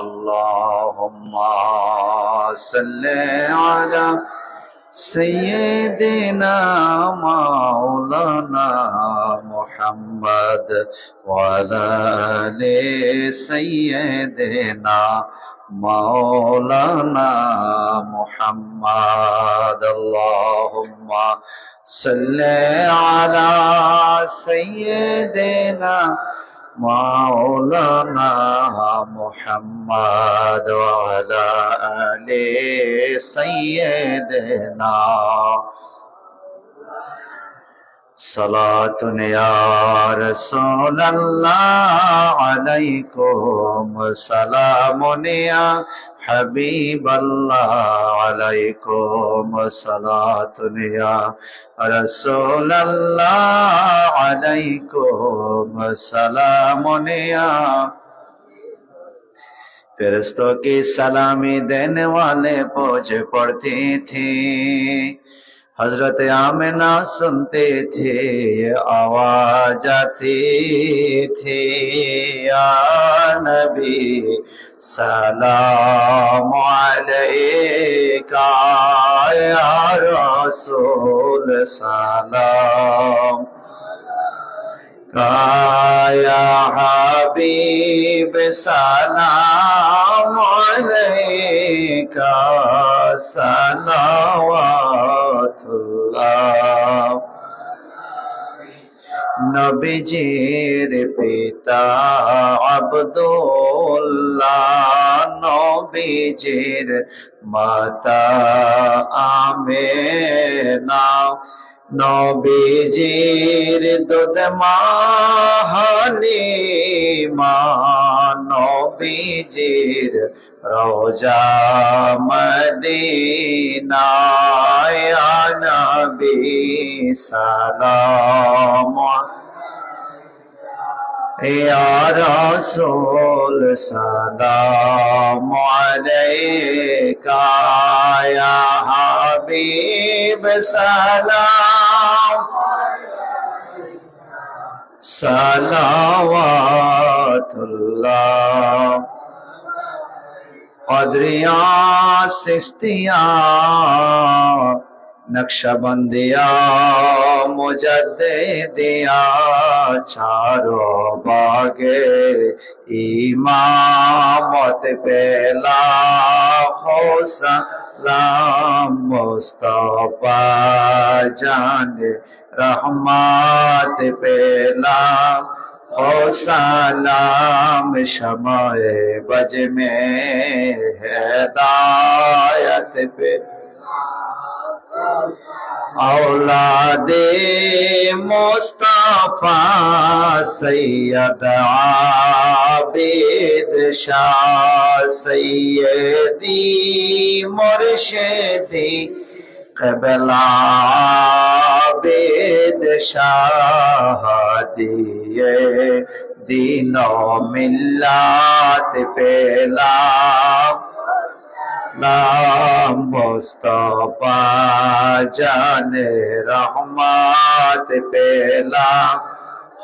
اللهم صل على سيدنا مولانا محمد وعلى آل سيدنا مولانا محمد اللهم صل على سيدنا مولانا محمد وعلى آل سيدنا صلاة يا رسول الله عليكم سلام يا حبيب الله عليكم صلاة يا رسول الله عليكم سلام يا फरिश्तों की सलामी देने वाले पहुंच पड़ती थी हजरत आमिना सुनते थे आवाज आती थी या नबी सलाम अलैका या रसूल सलाम या हबीब सलाम अलैका सलावतुल्लाह नबीजीर पिता अब्दुल्लाह नबीजीर माता आमेना নবীজির দুধ মা হালিমা নবীজির রওজা মদিনা ইয়া নবী সালাম ইয়া রাসূল সালাম আলাইকা ইয়া হাবিব সালাম সালাওয়াতুল্লাহ কদরিয়া সিস্তিয়া नक्शबंदिया मुजद्दिदिया चारो बागे इमामत पे लाखो सलाम मुस्तफा जाने रहमत पे लाखो सलाम शमाए बज में हिदायत पे औलादे मुस्तफा सैयद आबिद शाह सैयदी मुर्शिदी क़िबला आबिद शाह दिए दीनो मिल्लत पे मुस्तफा जाने रहमत पेला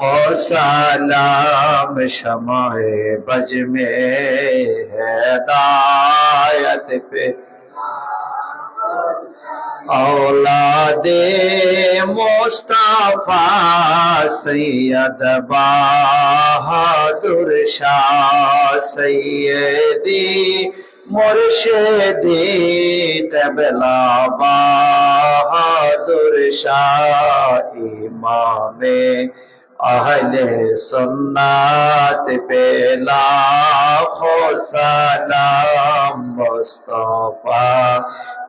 हो सलाम शमाए बज में हिदायत पे औलादे मुस्तफा सैयद बहादुर शाह सैयदी मुर्शिदी क़िबला बहादुर शाह इमामे अहले सुन्नत पे लाखो सलाम मुस्तफा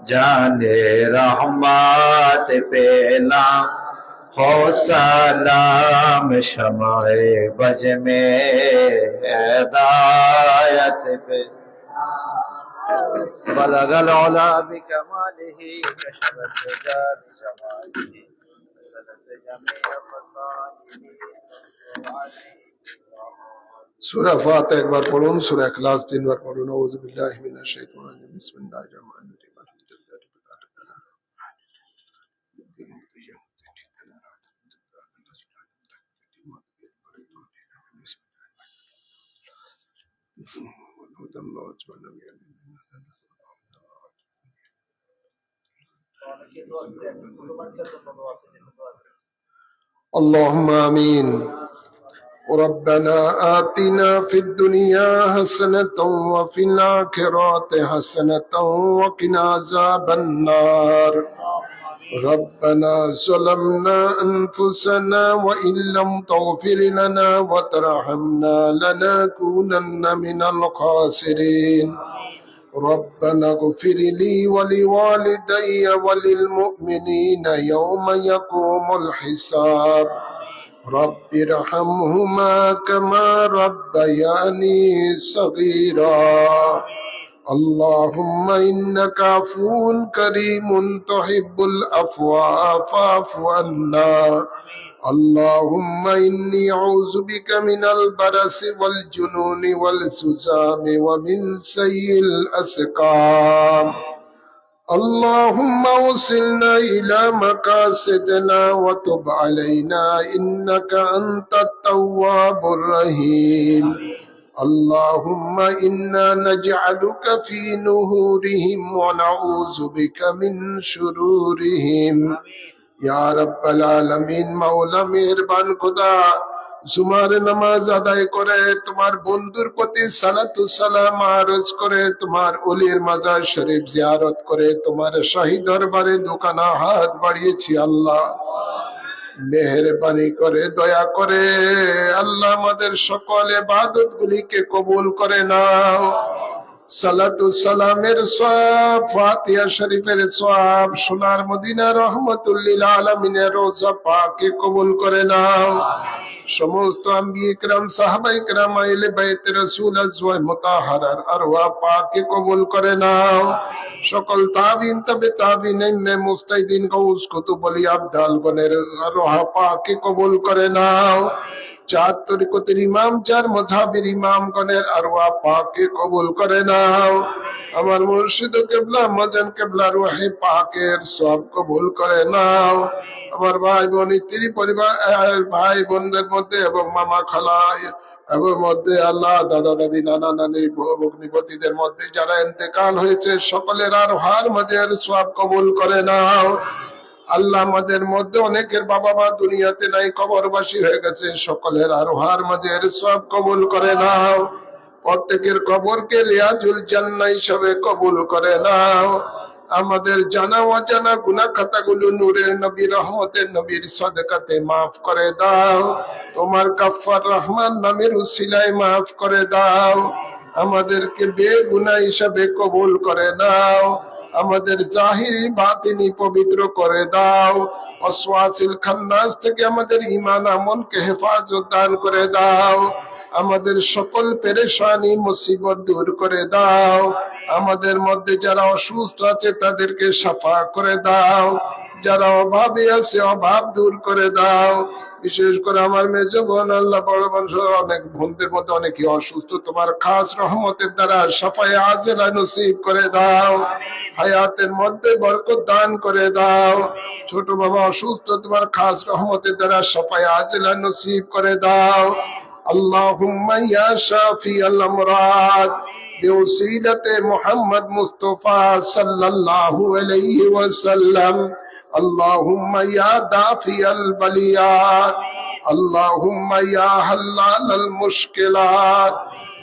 जाने रहमत पे लाखो सलाम शमाए बज में हिदायत पे بلغ العلا بكماله كشف الدجى بجماله فسدت جميع خصائصه सूरा फातिहा एक बार पढ़ून, सूरा इखलास 3 बार पढ़ून। औज़ु बिल्लाहि मिनश शैतानिर रजीम, बिस्मिल्लाहिर रहमानिर रहीम। اللهم آمين. ربنا آتنا في الدنيا حسنة وفي الآخرة حسنة وقنا عذاب النار. ربنا ظلمنا أنفسنا وإن لم تغفر لنا وترحمنا لنكونن من الخاسرين. ربنا اغفر لي ولوالدي وللمؤمنين يوم يقوم الحساب. رب ارحمهما كما ربياني صغيرا. اللهم إنك عفو كريم تحب العفو فاعف عنا. اللهم إني أعوذ بك من البرص والجنون والزكام ومن سيء الأسقام. اللهم وصلنا إلى مقاصدنا وتب علينا إنك أنت التواب الرحيم. اللهم إنا نجعلك في نهورهم ونعوذ بك من شرورهم. یا رب العالمین مولا মেহেরবান খোদা, জুমার নামাজ আদায় করে তোমার বন্ধুর প্রতি সালাতু সালাম আরজ করে তোমার ওলির মাজার শরীফ জিয়ারত করে তোমার শাহী দরবারে দুখানা হাত বাড়িয়েছি আল্লাহ। মেহেরবানি করে দয়া করে আল্লাহ আমাদের সকল ইবাদত গুলিকে কবুল করে নাও। সালাতু সালামের সওয়াব, ফাতিহা শরীফের সওয়াব, সোনার মদিনা রহমাতুল লিল আলামিনের রওজা পাকে কবুল করে নাও। সমস্ত আম্বিয়া ইকরাম, সাহাবা ইকরাম, আহলে বাইত রাসূল আজওয়াজ মুতাহহারার আরওয়াহ পাকে কবুল করে নাও। সকল তাবিন, তবে তাবিন, ইমাম মুস্তাহিদিন, গাউস, কুতুব, ওলি, আবদাল গণের আরওয়াহ পাকে কবুল করে নাও। চার তরিকতের ইমাম, চার মাযহাবের ইমামগণের আরওয়াহ পাকে কবুল করে নাও। আমার মুর্শিদ কিবলা মদন কিবলা রূহে পাকের সব কবুল করে নাও। আমার ভাই বোন, স্ত্রী, পরিবার, ভাই বোনদের মধ্যে এবং মামা খালা এবং মধ্যে আল্লাহ দাদা দাদি, নানা নানি, ভগ্নিপতিদের মধ্যে যারা ইন্তেকাল হয়েছে সকলের আরওয়াহর মাঝের সব কবুল করে নাও। আল্লাহ আমাদের মধ্যে অনেকের বাবা মা দুনিয়াতে নাই, কবরবাসী হয়ে গেছে, সকলের আরওয়াহর মাঝের সব কবুল করে নাও। প্রত্যেকের কবরকে রিয়াজুল জান্নাহ হিসেবে কবুল করে নাও। আমাদের জানা অজানা গুনাহ খাতাগুলো নূরের নবী, রহমতের নবীর সদকাতে মাফ করে দাও। তোমার গাফফার রহমান নামের উসিলায় মাফ করে দাও। আমাদেরকে বেগুনাহ হিসেবে কবুল করে নাও। আমাদের জাহিরি বাতিনি পবিত্র করে দাও। ওয়াসওয়াসিল খান্নাস থেকে আমাদের ঈমান আমলকে হেফাজত দান করে দাও। আমাদের সকল পেরেশানি মুসিবত দূর করে দাও। আমাদের মধ্যে যারা অসুস্থ আছে তাদেরকে শাফা করে দাও। যারা অভাবে আছে অভাব দূর করে দাও। বিশেষ করে আমার মেজো বোন, আল্লাহ বড় বোন, অনেক বোনদের মধ্যে অনেকে অসুস্থ, তোমার খাস রহমতের দ্বারা শাফায়ে আজিলা নসিব করে দাও। হায়াতের মধ্যে বরকত দান করে দাও। ছোট বাবা অসুস্থ, তোমার খাস রহমতের দ্বারা শাফায়ে আজিলা নসিব করে দাও। আল্লাহুম্মা ইয়া শাফিয়াল আমরাদ বিওসিলাতে মুহাম্মদ মুস্তাফা সাল্লাল্লাহু আলাইহি ওয়াসাল্লাম। আল্লাহুম্মা ইয়া দাফিয়াল বালিয়াত, আল্লাহুম্মা ইয়া হাল্লালাল মুশকিলাত।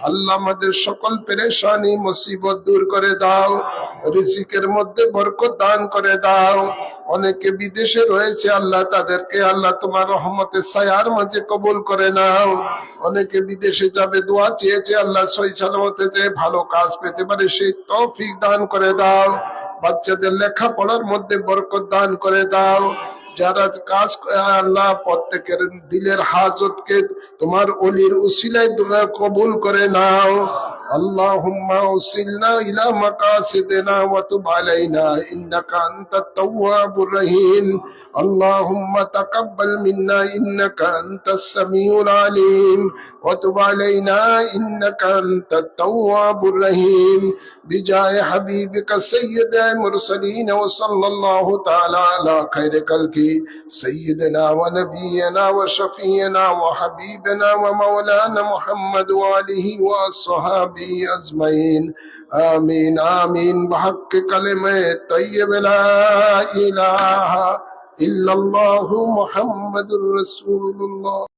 আল্লাহ আমাদের সকল পেরেশানি মুসিবত দূর করে দাও। রিজিকের মধ্যে বরকত দান করে দাও। অনেকে বিদেশে রয়েছে আল্লাহ, তাদেরকে আল্লাহ তোমার রহমতের ছায়ার মাঝে কবুল করে নাও। অনেকে বিদেশে যাবে, দোয়া চেয়েছে আল্লাহ সহি সালামতে যে ভালো কাজ পেতে পারে সেই তৌফিক দান করে দাও। বাচ্চাদের লেখাপড়ার মধ্যে বরকত দান করে দাও। যারা কাজ আল্লাহ প্রত্যেকের দিলের হাজতকে তোমার ওলির উসিলায় দোয়া কবুল করে নাও। আল্লাহুম্মা উসিলনা ইলা মাকাসিদিনা ওয়া তুব আলাইনা ইন্নাকা আনতাত তাওয়াবুর রহিম। আল্লাহুম্মা তাকাব্বাল মিন্না ইন্নাকা আনতাস সামিউল আলিম ওয়া তুব আলাইনা ইন্নাকা আনতাত তাওয়াবুর রহিম। বিজায়ে হাবিবিকা সাইয়্যিদুল মুরসালিন ওয়া সাল্লাল্লাহু তাআলা আলা খায়রি খালকি সাইয়্যিদিনা ওয়া নাবিয়িনা ওয়া শাফিয়িনা ওয়া হাবিবিনা ওয়া মাওলানা মুহাম্মদ ওয়া আলিহি ওয়া আসহাবিহি وصحبه أجمعين آمين آمين بحق كلمة طيب لا إله إلا الله محمد رسول الله